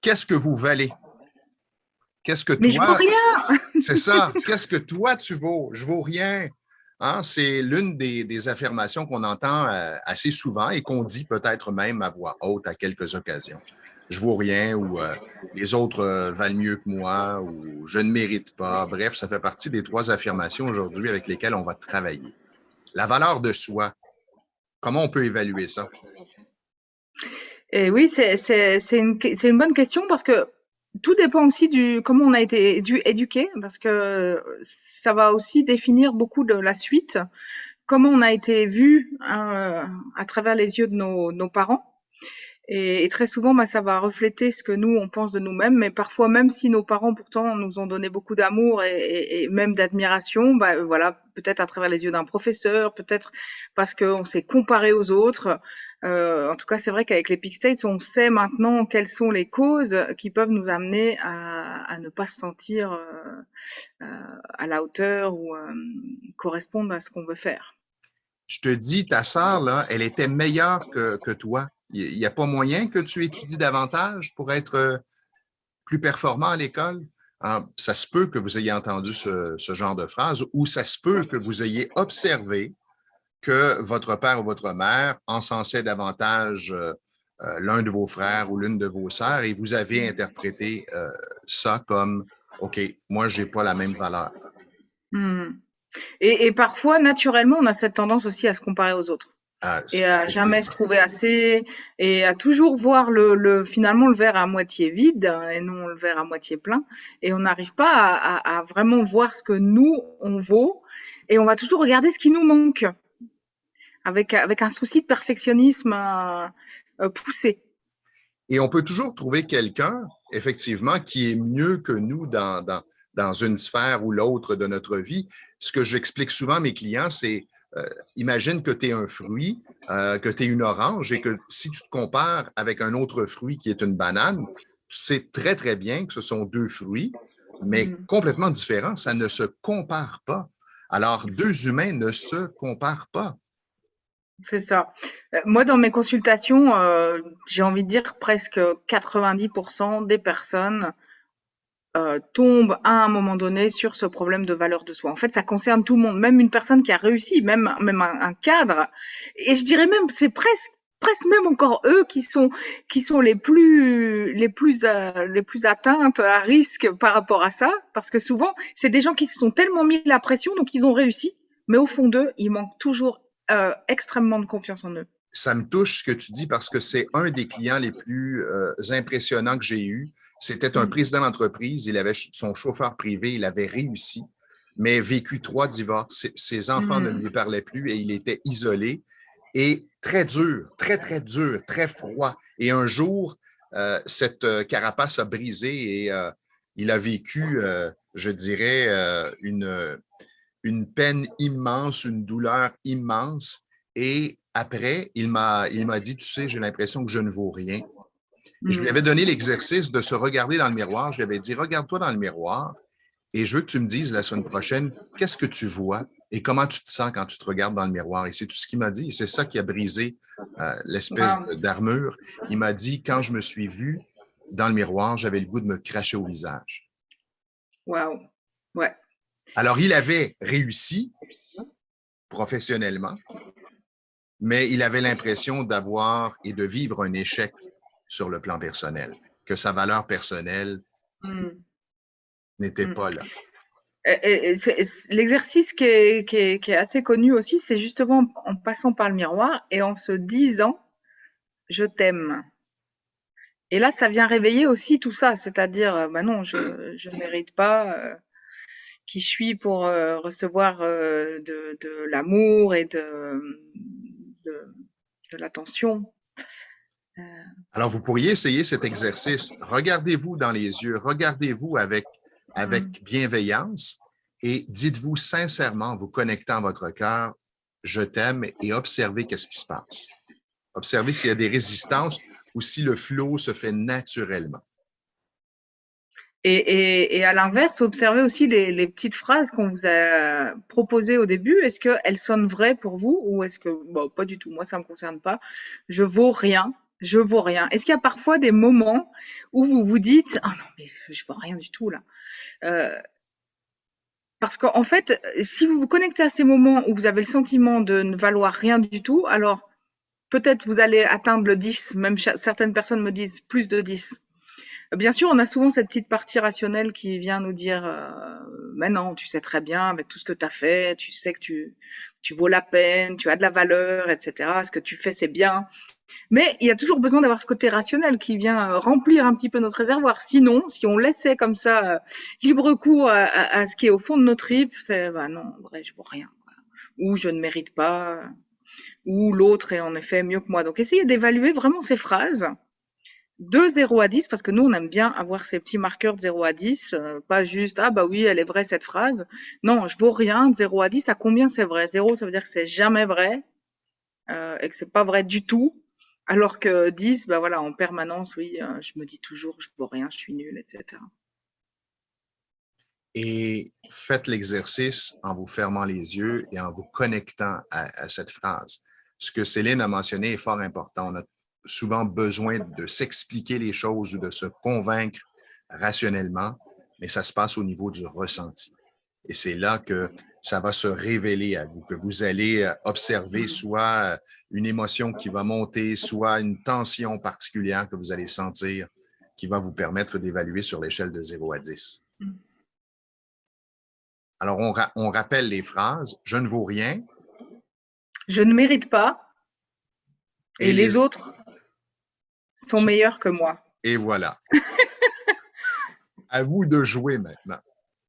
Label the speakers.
Speaker 1: qu'est-ce que vous valez? Qu'est-ce que
Speaker 2: Mais je vaux
Speaker 1: toi,
Speaker 2: rien.
Speaker 1: c'est ça, qu'est-ce que toi tu vaux? Je vaux rien. Hein? C'est l'une des affirmations qu'on entend assez souvent et qu'on dit peut-être même à voix haute à quelques occasions. Je vaux rien ou les autres valent mieux que moi ou je ne mérite pas. Bref, ça fait partie des 3 affirmations aujourd'hui avec lesquelles on va travailler. La valeur de soi, comment on peut évaluer ça?
Speaker 2: Et oui, c'est une bonne question parce que tout dépend aussi du comment on a été éduqué, parce que ça va aussi définir beaucoup de la suite, comment on a été vu à travers les yeux de nos parents. Et très souvent, bah, ça va refléter ce que nous, on pense de nous-mêmes. Mais parfois, même si nos parents, pourtant, nous ont donné beaucoup d'amour et même d'admiration, bah, voilà, peut-être à travers les yeux d'un professeur, peut-être parce qu'on s'est comparé aux autres. En tout cas, c'est vrai qu'avec les Peak States, on sait maintenant quelles sont les causes qui peuvent nous amener à ne pas se sentir à la hauteur ou correspondre à ce qu'on veut faire.
Speaker 1: Je te dis, ta sœur, là, elle était meilleure que toi. Il n'y a pas moyen que tu étudies davantage pour être plus performant à l'école? Alors, ça se peut que vous ayez entendu ce genre de phrase ou ça se peut que vous ayez observé que votre père ou votre mère encensait davantage l'un de vos frères ou l'une de vos sœurs et vous avez interprété ça comme, OK, moi, j'ai pas la même valeur.
Speaker 2: Hmm. Et parfois, naturellement, on a cette tendance aussi à se comparer aux autres
Speaker 1: Ah,
Speaker 2: et à jamais se
Speaker 1: effectivement.
Speaker 2: trouver assez et à toujours voir finalement le verre à moitié vide et non le verre à moitié plein. Et on n'arrive pas à vraiment voir ce que nous, on vaut et on va toujours regarder ce qui nous manque avec un souci de perfectionnisme poussé.
Speaker 1: Et on peut toujours trouver quelqu'un, effectivement, qui est mieux que nous dans une sphère ou l'autre de notre vie. Ce que j'explique souvent à mes clients, c'est imagine que tu es un fruit, que tu es une orange et que si tu te compares avec un autre fruit qui est une banane, tu sais très, très bien que ce sont 2 fruits, mais
Speaker 2: Mm.
Speaker 1: complètement différents. Ça ne se compare pas. Alors, 2 humains ne se comparent pas.
Speaker 2: C'est ça. Moi, dans mes consultations, j'ai envie de dire presque 90% des personnes tombe à un moment donné sur ce problème de valeur de soi. En fait, ça concerne tout le monde, même une personne qui a réussi, même un cadre. Et je dirais même, c'est presque même encore eux qui sont les plus atteintes à risque par rapport à ça, parce que souvent, c'est des gens qui se sont tellement mis la pression, donc ils ont réussi, mais au fond d'eux, il manque toujours extrêmement de confiance en eux.
Speaker 1: Ça me touche ce que tu dis parce que c'est un des clients les plus impressionnants que j'ai eu. C'était un
Speaker 2: Mm.
Speaker 1: président d'entreprise, il avait son chauffeur privé, il avait réussi, mais vécu 3 divorces. Ses enfants ne
Speaker 2: Mm.
Speaker 1: lui parlaient plus et il était isolé et très dur, très, très dur, très froid. Et un jour, cette carapace a brisé et il a vécu, je dirais, une peine immense, une douleur immense. Et après, il m'a dit, tu sais, j'ai l'impression que je ne vaux rien. Et je lui avais
Speaker 2: Mm.
Speaker 1: donné l'exercice de se regarder dans le miroir. Je lui avais dit, regarde-toi dans le miroir et je veux que tu me dises la semaine prochaine, qu'est-ce que tu vois et comment tu te sens quand tu te regardes dans le miroir. Et c'est tout ce qu'il m'a dit. Et c'est ça qui a brisé l'espèce
Speaker 2: Wow.
Speaker 1: d'armure. Il m'a dit, quand je me suis vu dans le miroir, j'avais le goût de me cracher au visage.
Speaker 2: Wow. Ouais.
Speaker 1: Alors, il avait réussi professionnellement, mais il avait l'impression d'avoir et de vivre un échec sur le plan personnel, que sa valeur personnelle
Speaker 2: Mm.
Speaker 1: n'était
Speaker 2: Mm.
Speaker 1: pas là.
Speaker 2: L'exercice qui est assez connu aussi, c'est justement en passant par le miroir et en se disant je t'aime. Et là, ça vient réveiller aussi tout ça, c'est-à-dire, bah non, je ne mérite pas qui je suis pour recevoir de l'amour et de, de l'attention.
Speaker 1: Alors, vous pourriez essayer cet exercice. Regardez-vous dans les yeux, regardez-vous
Speaker 2: Mm.
Speaker 1: avec bienveillance et dites-vous sincèrement, vous connectant à votre cœur, je t'aime et observez qu'est-ce qui se passe. Observez s'il y a des résistances ou si le flow se fait naturellement.
Speaker 2: Et à l'inverse, observez aussi les petites phrases qu'on vous a proposées au début. Est-ce qu'elles sonnent vraies pour vous ou est-ce que, bon, pas du tout, moi ça me concerne pas. Je vaux rien, je vaux rien. Est-ce qu'il y a parfois des moments où vous vous dites, ah non, mais je vaux rien du tout là. Euh, Parce qu'en fait, si vous vous connectez à ces moments où vous avez le sentiment de ne valoir rien du tout, alors peut-être vous allez atteindre le 10, même certaines personnes me disent plus de 10. Bien sûr, on a souvent cette petite partie rationnelle qui vient nous dire mais non, tu sais très bien avec tout ce que tu as fait, tu sais que tu vaux la peine, tu as de la valeur, etc. Ce que tu fais, c'est bien. Mais il y a toujours besoin d'avoir ce côté rationnel qui vient remplir un petit peu notre réservoir. Sinon, si on laissait comme ça libre cours à ce qui est au fond de nos tripes, c'est bah non, en vrai, je vaux rien. Ou je ne mérite pas, ou l'autre est en effet mieux que moi. Donc essayez d'évaluer vraiment ces phrases de 0 à 10, parce que nous, on aime bien avoir ces petits marqueurs de 0 à 10, pas juste, ah bah oui, elle est vraie cette phrase. Non, je vaux rien, de 0 à 10, à combien c'est vrai? 0, ça veut dire que c'est jamais vrai, et que c'est pas vrai du tout. Alors que 10, bah voilà, en permanence, oui, je me dis toujours, je vaux rien, je suis nulle, etc.
Speaker 1: Et faites l'exercice en vous fermant les yeux et en vous connectant à cette phrase. Ce que Céline a mentionné est fort important. On a souvent besoin de s'expliquer les choses ou de se convaincre rationnellement, mais ça se passe au niveau du ressenti. Et c'est là que ça va se révéler à vous, que vous allez observer soit une émotion qui va monter, soit une tension particulière que vous allez sentir qui va vous permettre d'évaluer sur l'échelle de 0 à 10. Alors, on rappelle les phrases. Je ne vaux rien.
Speaker 2: Je ne mérite pas,
Speaker 1: Et,
Speaker 2: et les autres sont meilleurs que moi.
Speaker 1: et voilà. À vous de jouer maintenant.